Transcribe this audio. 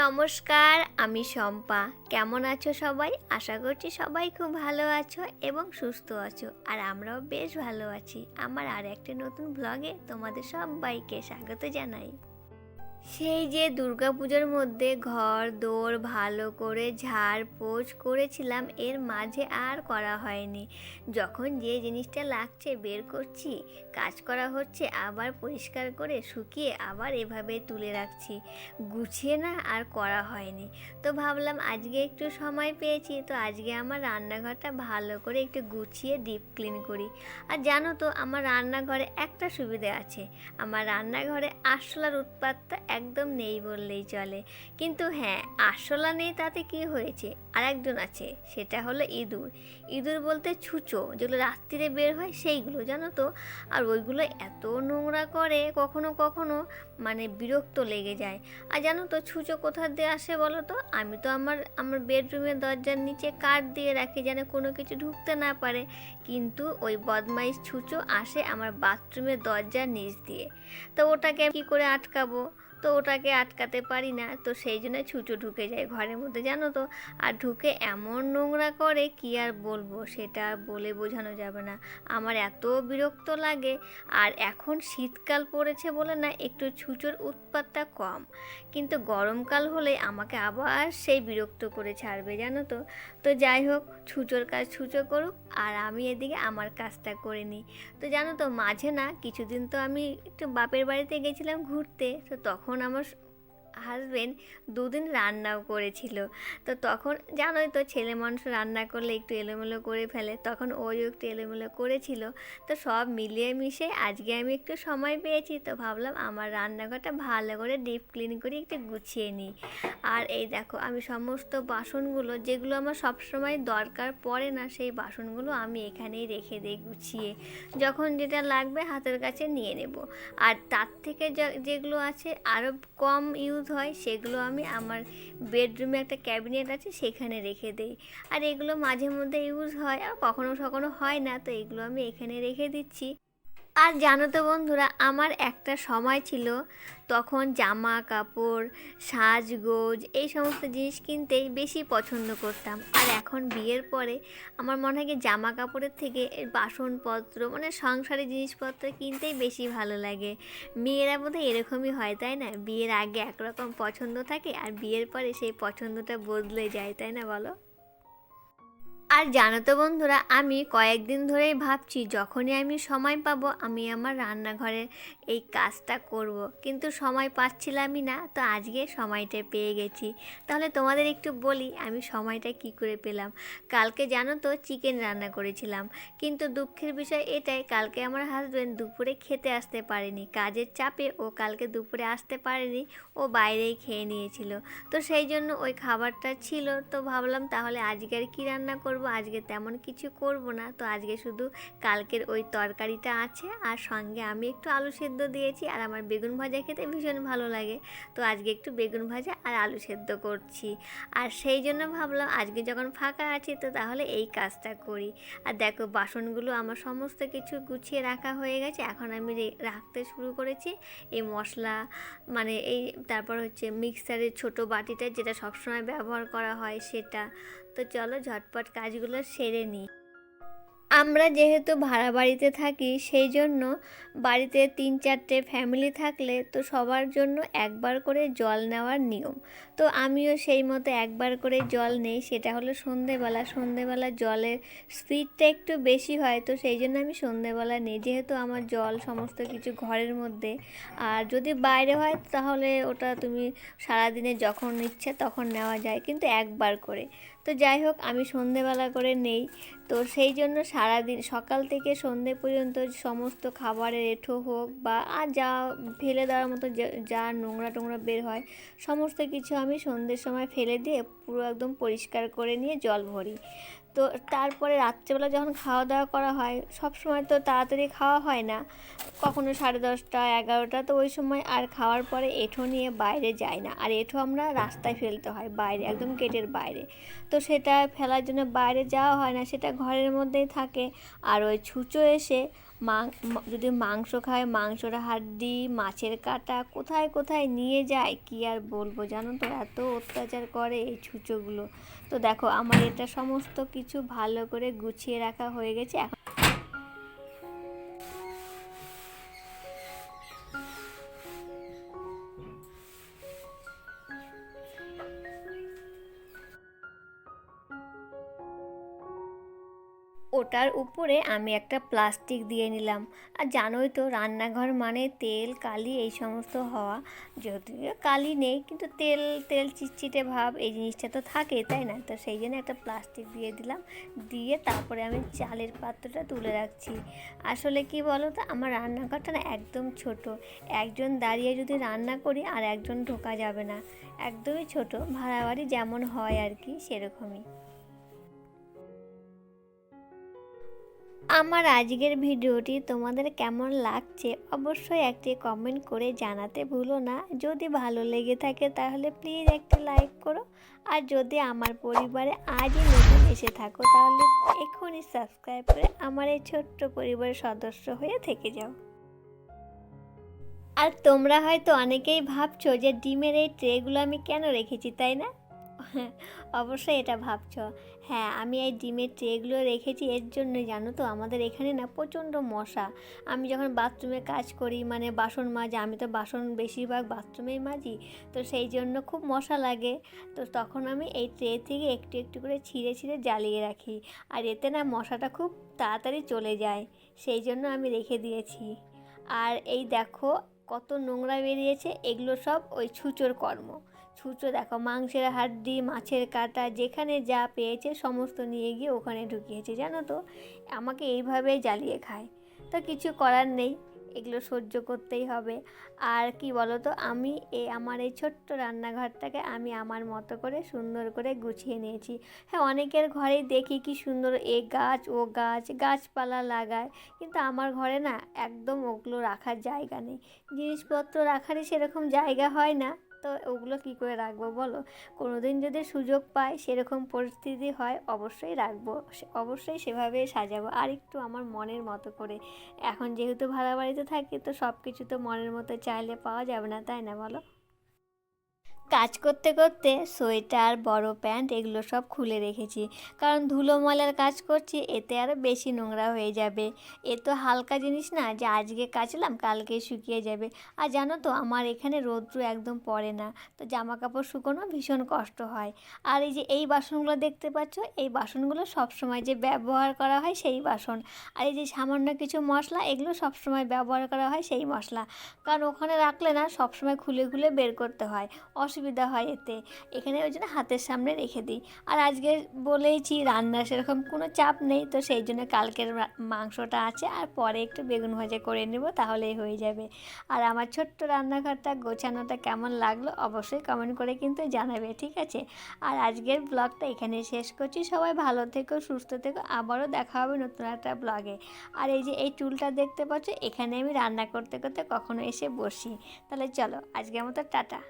নমস্কার, আমি শম্পা। কেমন আছো সবাই? আশা করছি সবাই খুব ভালো আছো এবং সুস্থ আছো। আর আমরাও বেশ ভালো আছি। আমার আর একটা নতুন ব্লগে তোমাদের সবাইকে স্বাগত জানাই। সেই যে দুর্গাপুজোর মধ্যে ঘর দোর ভালো করে ঝাড়পোছ করেছিলাম, এর মাঝে আর করা হয়নি। যখন যে জিনিসটা লাগছে বের করছি, কাজ করা হচ্ছে, আবার পরিষ্কার করে শুকিয়ে আবার এভাবে তুলে রাখছি, গুছিয়ে না আর করা হয়নি। তো ভাবলাম আজকে একটু সময় পেয়েছি, তো আজকে আমার রান্নাঘরটা ভালো করে একটু গুছিয়ে ডিপ ক্লিন করি। আর জানো তো, আমার রান্নাঘরে একটা সুবিধা আছে, আমার রান্নাঘরে আরশোলার উৎপাতটা একদম নেই বললেই চলে। কিন্তু হ্যাঁ, আরশোলা নেই তাতে কি হয়েছে, আরেকজন আছে, সেটা হলো ইঁদুর। ইঁদুর বলতে ছুঁচো, যেগুলো রাত্রিরে বের হয় সেইগুলো, জানো তো। আর ওইগুলো এত নোংরা করে, কখনো কখনো মানে বিরক্ত লেগে যায়। আর জানো তো ছুঁচো কোথা দিয়ে আসে বলো তো? আমি তো আমার বেডরুমের দরজার নিচে কাঠ দিয়ে রাখি যেন কোনো কিছু ঢুকতে না পারে, কিন্তু ওই বদমাইশ ছুঁচো আসে আমার বাথরুমের দরজার নিচ দিয়ে। তো ওটাকে কী করে আটকাবো? তো ওটাকে আটকাতে পারি না, তো সেই জন্য ছুঁচো ঢুকে যায় ঘরের মধ্যে, জানো তো। আর ঢুকে এমন নোংরা করে কি আর বলবো, সেটা আর বলে বোঝানো যাবে না। আমার এত বিরক্ত লাগে। আর এখন শীতকাল পড়েছে বলে না একটু ছুঁচোর উৎপাতটা কম, কিন্তু গরমকাল হলে আমাকে আবার সেই বিরক্ত করে ছাড়বে, জানো তো। তো যাই হোক, ছুঁচোর কাজ ছুঁচো করুক, আর আমি এদিকে আমার কাজটা করে নিই। তো জানো তো, মাঝে না কিছুদিন তো আমি একটু বাপের বাড়িতে গেছিলাম ঘুরতে, তো তখন আমার হাজবেন্ড দুদিন রান্নাও করেছিল। তো তখন জানোই তো, ছেলে মানুষ রান্না করলে একটু এলোমেলো করে ফেলে, তখন ওই একটু এলোমেলো করেছিল। তো সব মিলিয়ে মিশে আজকে আমি একটু সময় পেয়েছি, তো ভাবলাম আমার রান্নাঘরটা ভালো করে ডিপ ক্লিন করে একটু গুছিয়ে নিই। আর এই দেখো, আমি সমস্ত বাসনগুলো যেগুলো আমার সবসময় দরকার পড়ে না, সেই বাসনগুলো আমি এখানেই রেখে দিই গুছিয়ে, যখন যেটা লাগবে হাতের কাছে নিয়ে নেব। আর তার থেকে যেগুলো আছে আরও কম ইউজ হয়, সেগুলো আমি আমার বেডরুমে একটা ক্যাবিনেট আছে সেখানে রেখে দিই। আর এগুলো মাঝে মধ্যে ইউজ হয়, আর কখনো কখনো হয় না, তো এগুলো আমি এখানে রেখে দিচ্ছি। আর জানো তো বন্ধুরা, আমার একটা সময় ছিল তখন জামা কাপড় সাজগোজ এই সমস্ত জিনিস কিনতেই বেশি পছন্দ করতাম। আর এখন বিয়ের পরে আমার মনে হয় কি জামা কাপড়ের থেকে বাসনপত্র মানে সংসারের জিনিসপত্র কিনতেই বেশি ভালো লাগে। মেয়েরা বোধহয় এরকমই হয়, তাই না? বিয়ের আগে একরকম পছন্দ থাকে, আর বিয়ের পরে সেই পছন্দটা বদলে যায়, তাই না বলো? আর জানো তো বন্ধুরা, আমি কয়েকদিন ধরেই ভাবছি যখনই আমি সময় পাবো আমি আমার রান্নাঘরের এই কাজটা করব, কিন্তু সময় পাচ্ছিলামই না। তো আজকে সময়টা পেয়ে গেছি। তাহলে তোমাদের একটু বলি আমি সময়টা কি করে পেলাম। কালকে জানো তো চিকেন রান্না করেছিলাম, কিন্তু দুঃখের বিষয় এটাই, কালকে আমার হাজব্যান্ড দুপুরে খেতে আসতে পারেনি, কাজের চাপে ও কালকে দুপুরে আসতে পারেনি, ও বাইরেই খেয়ে নিয়েছিল। তো সেই জন্য ওই খাবারটা ছিল, তো ভাবলাম তাহলে আজকে আর কী রান্না করব, আজকে তেমন কিছু করব না। তো আজকে শুধু কালকের ওই তরকারিটা আছে, আর সঙ্গে আমি একটু আলু সেদ্ধ দিয়েছি, আর আমার বেগুন ভাজা খেতে ভীষণ ভালো লাগে, তো আজকে একটু বেগুন ভাজা আর আলু সেদ্ধ করছি। আর সেই জন্য ভাবলাম আজকে যখন ফাঁকা আছি তো তাহলে এই কাজটা করি। আর দেখো, বাসনগুলো আমার সমস্ত কিছু গুছিয়ে রাখা হয়ে গেছে, এখন আমি রাখতে শুরু করেছি এই মশলা, মানে এই তারপর হচ্ছে মিক্সারের ছোট বাটিটা যেটা সবসময় ব্যবহার করা হয় সেটা। তো চলো ঝটপট কাজগুলো সেরে নিই। আমরা যেহেতু ভাড়া বাড়িতে থাকি, সেই জন্য বাড়িতে 3-4টে ফ্যামিলি থাকলে তো সবার জন্য একবার করে জল নেওয়ার নিয়ম। তো আমিও সেই মতো একবার করে জল নেই, সেটা হলো সন্ধেবেলা জলের স্পিডটা একটু বেশি হয়, তো সেই জন্য আমি সন্ধেবেলা নেই, যেহেতু আমার জল সমস্ত কিছু ঘরের মধ্যে। আর যদি বাইরে হয় তাহলে ওটা তুমি সারাদিনে যখন ইচ্ছে তখন নেওয়া যায়, কিন্তু একবার করে। তো যাই হোক, আমি সন্ধেবেলা করে নেই। তো সেই জন্য সারাদিন সকাল থেকে সন্ধে পর্যন্ত সমস্ত খাবারের এঁঠো হোক বা আর যা ফেলে দেওয়ার মতো যা নোংরা টোংরা বের হয়, সমস্ত কিছু আমি সন্ধ্যের সময় ফেলে দিয়ে পুরো একদম পরিষ্কার করে নিয়ে জল ভরি। তো তারপরে রাত্রেবেলা যখন খাওয়া দাওয়া করা হয়, সব সময় তো তাড়াতাড়ি খাওয়া হয় না, কখনো 10:30 11টা, তো ওই সময় আর খাওয়ার পরে এঁঠো নিয়ে বাইরে যাই না। আর এঁঠো আমরা রাস্তায় ফেলতে হয়, বাইরে একদম গেটের বাইরে, তো সেটা ফেলার জন্য বাইরে যাওয়া হয় না, সেটা ঘরের মধ্যেই থাকে। আর ওই ছুঁচো এসে যদি মাংস খায় মাংসর হাড্ডি, মাছের কাঁটা কোথায় কোথায় নিয়ে যায় কি আর বলবো, জানো তো এত অত্যাচার করে এই ছুঁচোগুলো। তো দেখো আমার এটা সমস্ত কিছু ভালো করে গুছিয়ে রাখা হয়ে গেছে। এখন ওটার উপরে আমি একটা প্লাস্টিক দিয়ে নিলাম। আর জানোই তো রান্নাঘর মানে তেল কালি এই সমস্ত হওয়া, যদিও কালি নেই কিন্তু তেল তেল চিটচিটে ভাব এই জিনিসটা তো থাকে, তাই না? তো সেই জন্য একটা প্লাস্টিক দিয়ে দিলাম, দিয়ে তারপরে আমি চালের পাত্রটা তুলে রাখছি। আসলে কি বলো তো, আমার রান্নাঘরটা না একদম ছোট, একজন দাঁড়িয়ে যদি রান্না করি আর একজন ঢোকা যাবে না, একদমই ছোট, ভাড়া বাড়ি যেমন হয় আর কি সেরকমই। আমার আজকের ভিডিওটি তোমাদের কেমন লাগছে অবশ্যই একটি কমেন্ট করে জানাতে ভুলো না। যদি ভালো লেগে থাকে তাহলে প্লিজ একটা লাইক করো, আর যদি আমার পরিবারে আজই নতুন এসে থাকো তাহলে এক্ষুনি সাবস্ক্রাইব করে আমার এই ছোট্ট পরিবারের সদস্য হয়ে থেকে যাও। আর তোমরা হয়তো অনেকেই ভাবছো যে ডিমের এই ট্রেগুলো আমি কেন রেখেছি, তাই না? অবশ্যই এটা ভাবছো। হ্যাঁ, আমি এই ডিমের ট্রেগুলো রেখেছি এর জন্যই, জানো তো আমাদের এখানে না প্রচণ্ড মশা। আমি যখন বাথরুমে কাজ করি মানে বাসন মাজি, আমি তো বাসন বেশিরভাগ বাথরুমেই মাজি, তো সেই জন্য খুব মশা লাগে। তো তখন আমি এই ট্রে থেকে একটু একটু করে ছিঁড়ে ছিঁড়ে জ্বালিয়ে রাখি, আর এতে না মশাটা খুব তাড়াতাড়ি চলে যায়, সেই জন্য আমি রেখে দিয়েছি। আর এই দেখো কত নোংরা বেরিয়েছে, এগুলো সব ওই ছুঁচোর কর্ম। ছুঁচো দেখো মাংসের হাড্ডি, মাছের কাঁটা যেখানে যা পেয়েছে সমস্ত নিয়ে গিয়ে ওখানে ঢুকিয়েছে, জানো তো আমাকে এইভাবেই জ্বালিয়ে খায়। তো কিছু করার নেই, এগুলো সহ্য করতেই হবে। আর কি বলো তো, আমি আমার এই ছোট্ট রান্নাঘরটাকে আমি আমার মতো করে সুন্দর করে গুছিয়ে নিয়েছি। হ্যাঁ, অনেকের ঘরেই দেখি কি সুন্দর এ গাছ ও গাছ গাছপালা লাগায়, কিন্তু আমার ঘরে না একদম ওগুলো রাখার জায়গা নেই, জিনিসপত্র রাখারই সেরকম জায়গা হয় না। তো ওগুলো কী করে রাখবো বলো? কোনো দিন যদি সুযোগ পাই সেরকম পরিস্থিতি হয় অবশ্যই রাখবো, অবশ্যই সেভাবেই সাজাবো আর একটু আমার মনের মতো করে। এখন যেহেতু ভাড়া বাড়িতে থাকি তো সব কিছু তো মনের মতো চাইলে পাওয়া যাবে না, তাই না বলো? কাজ করতে করতে সোয়েটার বড় প্যান্ট এগুলো সব খুলে রেখেছি, কারণ ধুলো ময়লার কাজ করছি, এতে আরও বেশি নোংরা হয়ে যাবে। এ তো হালকা জিনিস না যে আজকে কাচলাম কালকে শুকিয়ে যাবে। আর জানো তো আমার এখানে রৌদ্র একদম পড়ে না, তো জামা কাপড় শুকোনো ভীষণ কষ্ট হয়। আর এই যে এই বাসনগুলো দেখতে পাচ্ছ, এই বাসনগুলো সবসময় যে ব্যবহার করা হয় সেই বাসন। আর এই যে সামান্য কিছু মশলা এগুলো সবসময় ব্যবহার করা হয় সেই মশলা, কারণ ওখানে রাখলে না সবসময় খুলে খুলে বের করতে হয়, অসুবিধা হয় এতে। এখানে ওই জন্য হাতের সামনে রেখে দিই। আর আজকে বলেইছি রান্নার সেরকম কোনো চাপ নেই, তো সেই জন্য কালকের মাংসটা আছে আর পরে একটু বেগুন ভাজা করে নেব, তাহলেই হয়ে যাবে। আর আমার ছোট্ট রান্নাঘরটা গোছানোটা কেমন লাগলো অবশ্যই কমেন্ট করে কিন্তু জানাবে, ঠিক আছে? আর আজকের ব্লগটা এখানে শেষ করছি। সবাই ভালো থেকো, সুস্থ থেকো, আবারও দেখা হবে নতুন একটা ব্লগে। আর এই যে এই টুলটা দেখতে পাচ্ছ, এখানে আমি রান্না করতে করতে কখনো এসে বসি। তাহলে চলো আজকের মতো টাটা।